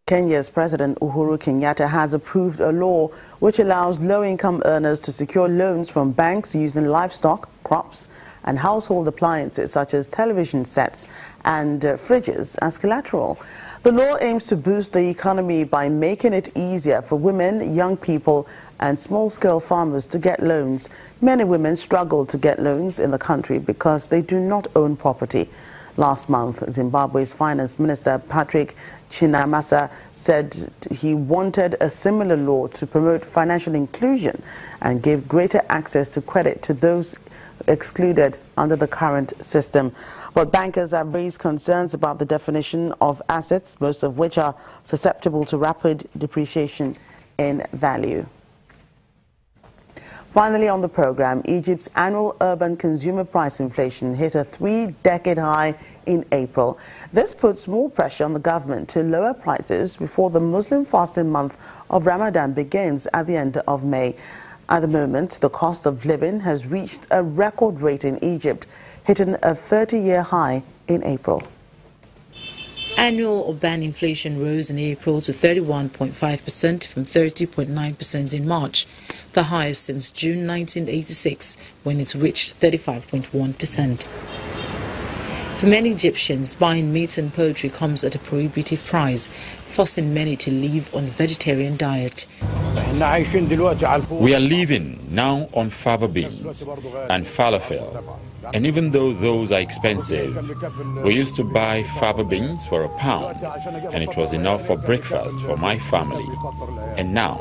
Kenya's President Uhuru Kenyatta has approved a law which allows low-income earners to secure loans from banks using livestock, crops and household appliances such as television sets and fridges as collateral. The law aims to boost the economy by making it easier for women, young people and small-scale farmers to get loans. Many women struggle to get loans in the country because they do not own property. Last month, Zimbabwe's Finance Minister Patrick Chinamasa said he wanted a similar law to promote financial inclusion and give greater access to credit to those excluded under the current system. But bankers have raised concerns about the definition of assets, most of which are susceptible to rapid depreciation in value. Finally on the program, Egypt's annual urban consumer price inflation hit a 3-decade high in April. This puts more pressure on the government to lower prices before the Muslim fasting month of Ramadan begins at the end of May. At the moment, the cost of living has reached a record rate in Egypt, hitting a 30-year high in April. Annual urban inflation rose in April to 31.5% from 30.9% in March, the highest since June 1986, when it reached 35.1%. For many Egyptians, buying meat and poultry comes at a prohibitive price, forcing many to live on a vegetarian diet. We are living now on fava beans and falafel, and even though those are expensive, we used to buy fava beans for £1, and it was enough for breakfast for my family. And now,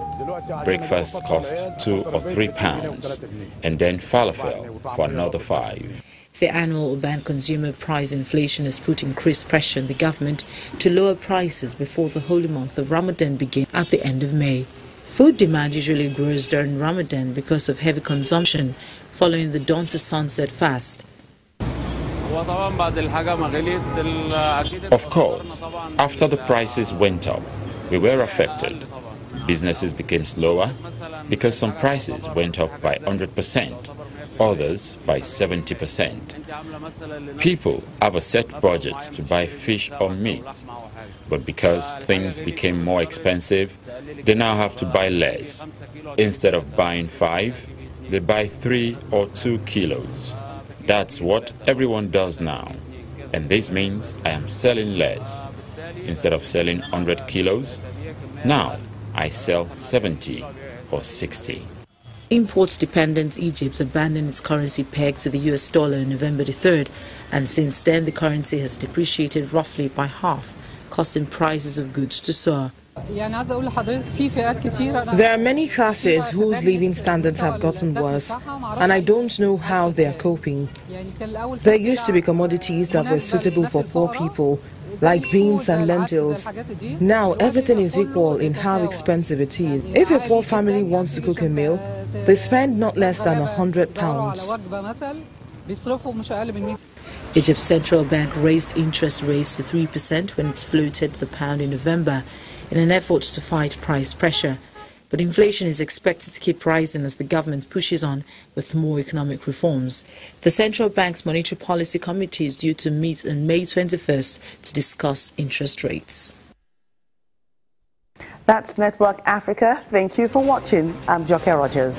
breakfast costs £2 or £3, and then falafel for another £5. The annual urban consumer price inflation has put increased pressure on the government to lower prices before the holy month of Ramadan begins at the end of May. Food demand usually grows during Ramadan because of heavy consumption following the dawn to sunset fast. Of course, after the prices went up, we were affected. Businesses became slower because some prices went up by 100%. Others by 70%. People have a set budget to buy fish or meat, but because things became more expensive, they now have to buy less. Instead of buying 5, they buy 3 or 2 kilos. That's what everyone does now, and this means I am selling less. Instead of selling 100 kilos, now I sell 70 or 60. Imports-dependent Egypt abandoned its currency peg to the US dollar on November the 3rd, and since then the currency has depreciated roughly by half, causing prices of goods to soar. There are many classes whose living standards have gotten worse, and I don't know how they are coping. There used to be commodities that were suitable for poor people, like beans and lentils. Now everything is equal in how expensive it is. If a poor family wants to cook a meal, they spend not less than £100. Egypt's central bank raised interest rates to 3% when it floated the pound in November in an effort to fight price pressure. But inflation is expected to keep rising as the government pushes on with more economic reforms. The Central Bank's Monetary Policy Committee is due to meet on May 21st to discuss interest rates. That's Network Africa. Thank you for watching. I'm Joke Rogers.